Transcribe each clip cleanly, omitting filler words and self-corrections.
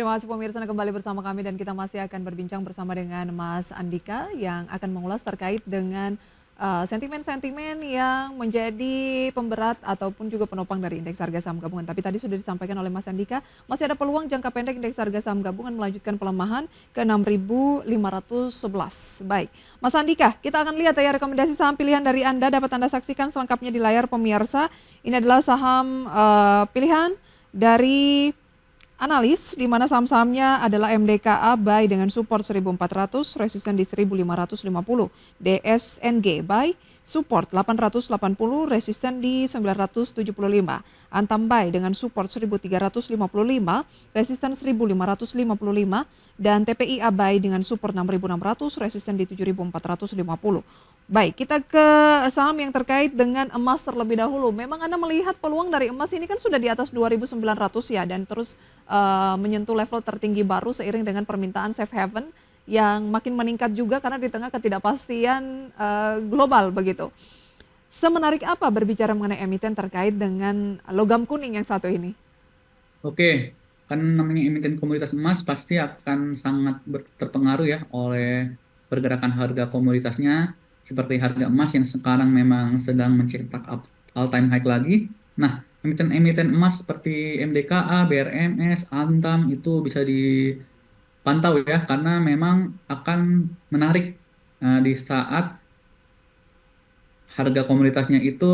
Terima kasih pemirsa Anda kembali bersama kami dan kita masih akan berbincang bersama dengan Mas Andika yang akan mengulas terkait dengan sentimen-sentimen yang menjadi pemberat ataupun juga penopang dari indeks harga saham gabungan. Tapi tadi sudah disampaikan oleh Mas Andika, masih ada peluang jangka pendek indeks harga saham gabungan melanjutkan pelemahan ke 6.511. Baik, Mas Andika, kita akan lihat ya rekomendasi saham pilihan dari Anda dapat Anda saksikan selengkapnya di layar pemirsa. Ini adalah saham pilihan dari analis di mana saham-sahamnya adalah MDKA buy dengan support 1400, resisten di 1550, DSNG buy support 880, resisten di 975, Antam buy dengan support 1355, resisten 1555, dan TPIA buy dengan support 6600, resisten di 7450. Baik, kita ke saham yang terkait dengan emas terlebih dahulu. Memang Anda melihat peluang dari emas ini kan sudah di atas 2.900 ya dan terus menyentuh level tertinggi baru seiring dengan permintaan safe haven yang makin meningkat juga karena di tengah ketidakpastian global begitu. Semenarik apa berbicara mengenai emiten terkait dengan logam kuning yang satu ini? Oke, kan namanya emiten komoditas emas pasti akan sangat terpengaruh ya oleh pergerakan harga komoditasnya, seperti harga emas yang sekarang memang sedang mencetak all time high lagi. Nah, emiten-emiten emas seperti MDKA, BRMS, Antam itu bisa dipantau ya, karena memang akan menarik di saat harga komoditasnya itu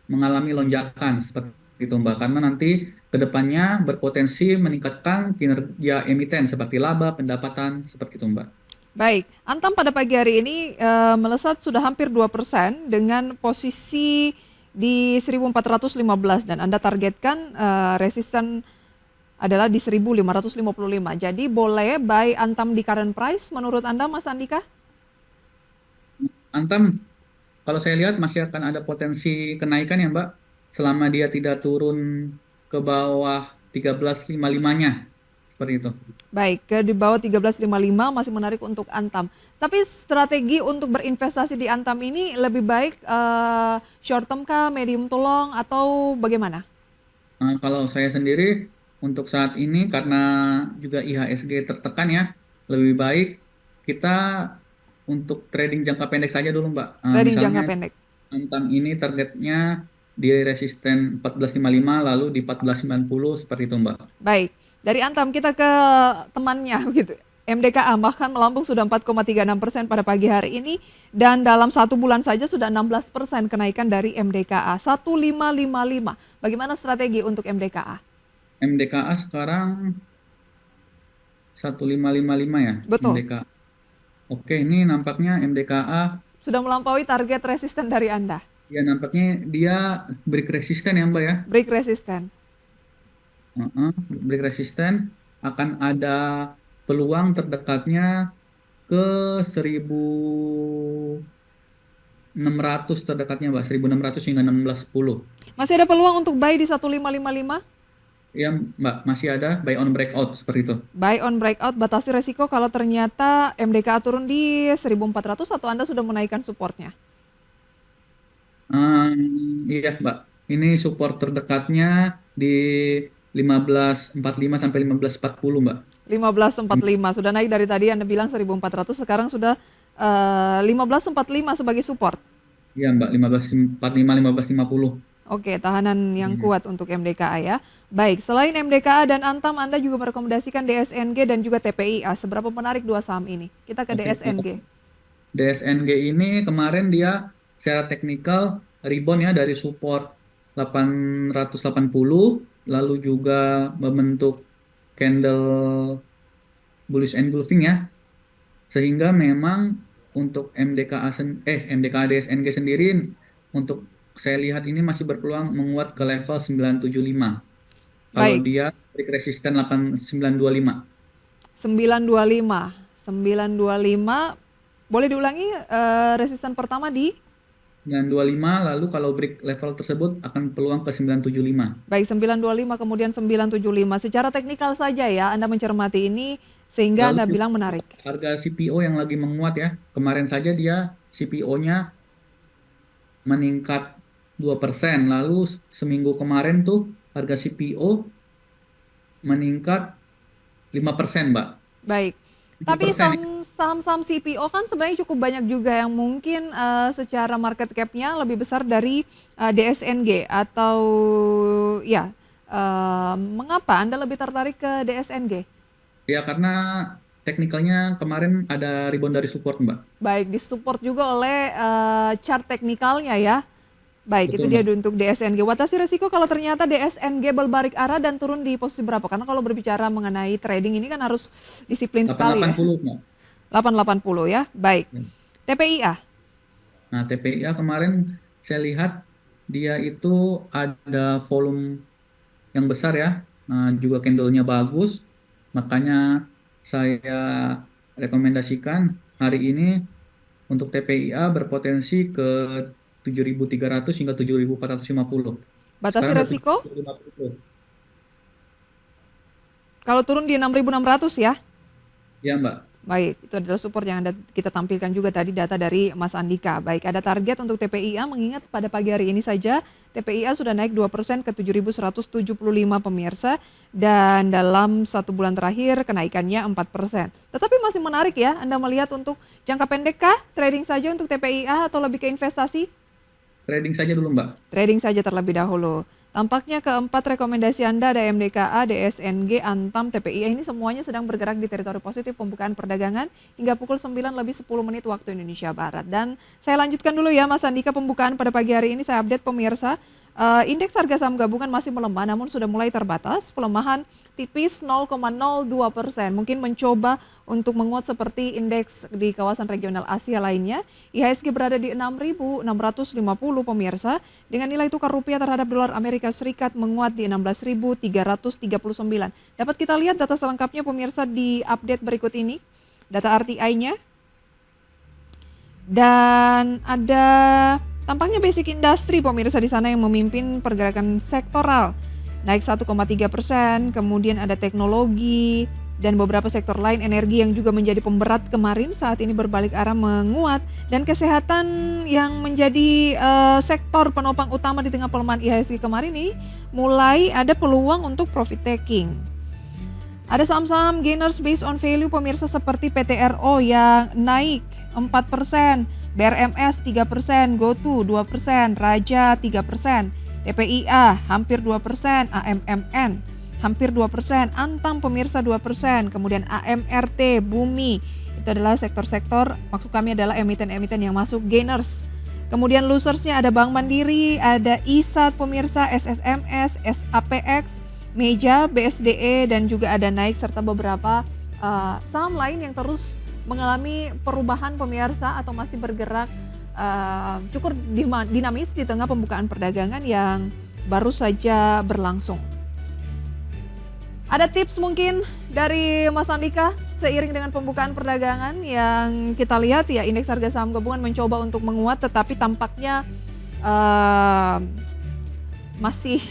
mengalami lonjakan seperti itu Mbak, karena nanti kedepannya berpotensi meningkatkan kinerja emiten seperti laba, pendapatan seperti itu Mbak. Baik, Antam pada pagi hari ini melesat sudah hampir 2% dengan posisi di 1415 dan Anda targetkan resisten adalah di 1555. Jadi boleh buy Antam di current price menurut Anda Mas Andika? Antam, kalau saya lihat masih akan ada potensi kenaikan ya Mbak, selama dia tidak turun ke bawah 13.55-nya seperti itu. Baik, ke di bawah 1355 masih menarik untuk Antam. Tapi strategi untuk berinvestasi di Antam ini lebih baik short term kah, medium to long atau bagaimana? Kalau saya sendiri untuk saat ini karena juga IHSG tertekan ya, lebih baik kita untuk trading jangka pendek saja dulu Mbak. Trading Misalnya jangka pendek. Antam ini targetnya di resisten 1455 lalu di 1490 seperti itu Mbak. Baik, dari Antam kita ke temannya begitu. MDKA bahkan melambung sudah 4,36% pada pagi hari ini dan dalam satu bulan saja sudah 16% kenaikan dari MDKA 1555. Bagaimana strategi untuk MDKA? MDKA sekarang 1555 ya, Betul, MDKA. Oke, ini nampaknya MDKA sudah melampaui target resisten dari Anda. ya nampaknya dia break resisten ya Mbak ya. Break resisten. Break resisten akan ada peluang terdekatnya ke 1.600 terdekatnya Mbak, 1.600 hingga 1610. Masih ada peluang untuk buy di 1555? Ya Mbak, masih ada buy on breakout seperti itu. Buy on breakout, batasi resiko kalau ternyata MDKA turun di 1400 atau Anda sudah menaikkan supportnya? Iya Mbak, ini support terdekatnya di 1545 sampai 1540 Mbak. 1545 sudah naik dari tadi Anda bilang 1400 sekarang sudah 1545 sebagai support. Iya Mbak, 1545 1550. Oke, tahanan yang Hmm. kuat untuk MDKA ya. Baik, selain MDKA dan Antam Anda juga merekomendasikan DSNG dan juga TPIA. Seberapa menarik dua saham ini? Kita ke Oke, kalau DSNG. DSNG ini kemarin dia secara teknikal rebound ya dari support 880 lalu juga membentuk candle bullish engulfing ya, sehingga memang untuk MDKA DSNG sendiri untuk saya lihat ini masih berpeluang menguat ke level 975 kalau Baik, dia break resisten 8925. 925. 925 boleh diulangi resisten pertama di 925 lalu kalau break level tersebut akan peluang ke 975. baik 925 kemudian 975. Secara teknikal saja ya Anda mencermati ini sehingga Lalu Anda juga bilang menarik. harga CPO yang lagi menguat ya. Kemarin saja dia CPO-nya meningkat 2%. Lalu seminggu kemarin tuh harga CPO meningkat 5%, Mbak. Baik. Tapi 7% ya. saham-saham CPO kan sebenarnya cukup banyak juga yang mungkin secara market cap-nya lebih besar dari DSNG atau ya mengapa Anda lebih tertarik ke DSNG? Ya, karena teknikalnya kemarin ada rebound dari support, Mbak. Baik, disupport juga oleh chart teknikalnya ya. Baik, itu Betul, dia Mbak. untuk DSNG. Watasi resiko kalau ternyata DSNG berbalik arah dan turun di posisi berapa? Karena kalau berbicara mengenai trading ini kan harus disiplin sekali ya. 880, Mbak. 880 ya. Baik. Ya. TPIA. Nah, TPIA kemarin saya lihat dia itu ada volume yang besar ya. Nah, juga candle-nya bagus. Makanya saya rekomendasikan hari ini untuk TPIA berpotensi ke 7.300 hingga 7.450. Batasi Sekarang udah resiko 7.050. kalau turun di 6.600 ya. Ya, Mbak. Baik, itu adalah support yang kita tampilkan juga tadi data dari Mas Andika. Baik, ada target untuk TPIA mengingat pada pagi hari ini saja TPIA sudah naik 2% ke 7.175 pemirsa dan dalam satu bulan terakhir kenaikannya 4%. Tetapi masih menarik ya Anda melihat untuk jangka pendek kah trading saja untuk TPIA atau lebih ke investasi? Trading saja dulu, Mbak. Trading saja terlebih dahulu. Tampaknya keempat rekomendasi Anda ada MDKA, DSNG, Antam, TPI ini semuanya sedang bergerak di teritori positif pembukaan perdagangan hingga pukul 9 lebih 10 menit waktu Indonesia Barat. Dan saya lanjutkan dulu ya Mas Andika pembukaan pada pagi hari ini saya update pemirsa. Indeks harga saham gabungan masih melemah namun sudah mulai terbatas. Pelemahan tipis 0,02%. Mungkin mencoba untuk menguat seperti indeks di kawasan regional Asia lainnya. IHSG berada di 6.650 pemirsa dengan nilai tukar rupiah terhadap dolar Amerika Serikat menguat di 16.339. Dapat kita lihat data selengkapnya pemirsa di update berikut ini. Data RTI-nya dan ada tampaknya basic industry pemirsa di sana yang memimpin pergerakan sektoral naik 1,3%, kemudian ada teknologi dan beberapa sektor lain energi yang juga menjadi pemberat kemarin saat ini berbalik arah menguat dan kesehatan yang menjadi sektor penopang utama di tengah pelemahan IHSG kemarin ini mulai ada peluang untuk profit taking. Ada saham-saham gainers based on value pemirsa seperti PTRO yang naik 4%, BRMS 3%, GoTo 2%, Raja 3%, TPIA hampir 2%, AMMN hampir 2%, Antam pemirsa 2%, kemudian AMRT, Bumi, itu adalah sektor-sektor, maksud kami adalah emiten-emiten yang masuk gainers. Kemudian losersnya ada Bank Mandiri, ada ISAT pemirsa, SSMS, SAPX, Meja, BSDE, dan juga ada naik serta beberapa saham lain yang terus mengalami perubahan pemirsa atau masih bergerak cukup dinamis di tengah pembukaan perdagangan yang baru saja berlangsung. Ada tips mungkin dari Mas Andika seiring dengan pembukaan perdagangan yang kita lihat ya indeks harga saham gabungan mencoba untuk menguat tetapi tampaknya masih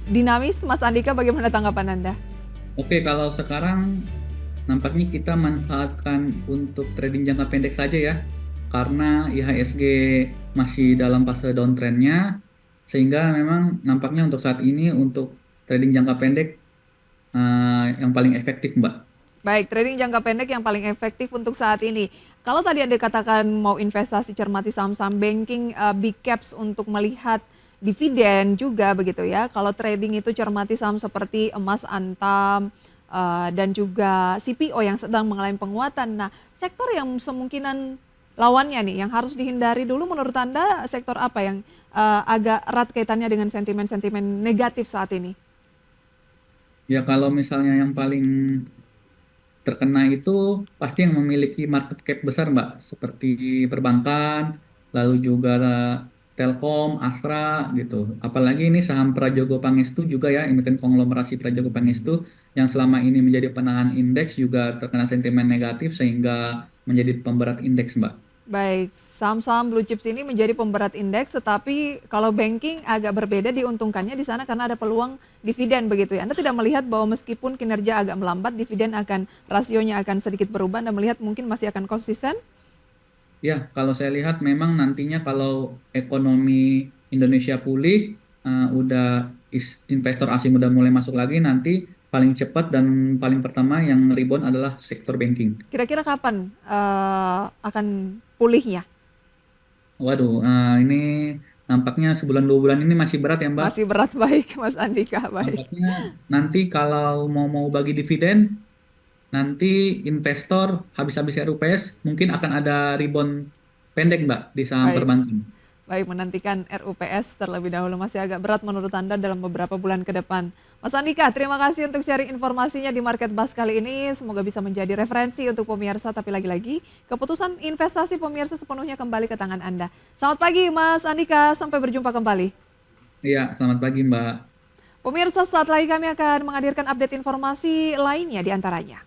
dinamis. Mas Andika bagaimana tanggapan Anda? Oke, kalau sekarang nampaknya kita manfaatkan untuk trading jangka pendek saja ya. Karena IHSG masih dalam fase downtrendnya, sehingga memang nampaknya untuk saat ini untuk trading jangka pendek yang paling efektif, Mbak. Baik, trading jangka pendek yang paling efektif untuk saat ini. Kalau tadi Anda katakan mau investasi cermati saham-saham banking big caps untuk melihat dividen juga begitu ya. Kalau trading itu cermati saham seperti emas Antam dan juga CPO yang sedang mengalami penguatan. Nah, sektor yang semungkinan lawannya nih yang harus dihindari dulu menurut Anda sektor apa yang agak erat kaitannya dengan sentimen-sentimen negatif saat ini? Ya kalau misalnya yang paling terkena itu pasti yang memiliki market cap besar, Mbak, seperti perbankan, lalu juga Telkom, Astra gitu. Apalagi ini saham Prajogo Pangestu juga ya, emiten konglomerasi Prajogo Pangestu yang selama ini menjadi penahan indeks juga terkena sentimen negatif sehingga menjadi pemberat indeks, Mbak. Baik, saham-saham blue chips ini menjadi pemberat indeks, tetapi kalau banking agak berbeda diuntungkannya di sana karena ada peluang dividen begitu ya. Anda tidak melihat bahwa meskipun kinerja agak melambat, dividen akan rasionya akan sedikit berubah. Anda melihat mungkin masih akan konsisten? Ya, kalau saya lihat memang nantinya kalau ekonomi Indonesia pulih, udah investor asing udah mulai masuk lagi nanti paling cepat dan paling pertama yang rebound adalah sektor banking. Kira-kira kapan akan pulihnya? Waduh, ini nampaknya sebulan 2 bulan ini masih berat ya Mbak. Masih berat, baik Mas Andika, baik. Nampaknya nanti kalau mau bagi dividen, nanti investor habis-habis RUPS mungkin akan ada rebound pendek Mbak di saham Baik. perbankan. Baik, menantikan RUPS terlebih dahulu masih agak berat menurut Anda dalam beberapa bulan ke depan. Mas Andika, terima kasih untuk sharing informasinya di Market Buzz kali ini. Semoga bisa menjadi referensi untuk pemirsa, tapi lagi-lagi keputusan investasi pemirsa sepenuhnya kembali ke tangan Anda. Selamat pagi Mas Andika, sampai berjumpa kembali. Iya, selamat pagi Mbak. Pemirsa, saat lagi kami akan menghadirkan update informasi lainnya di antaranya.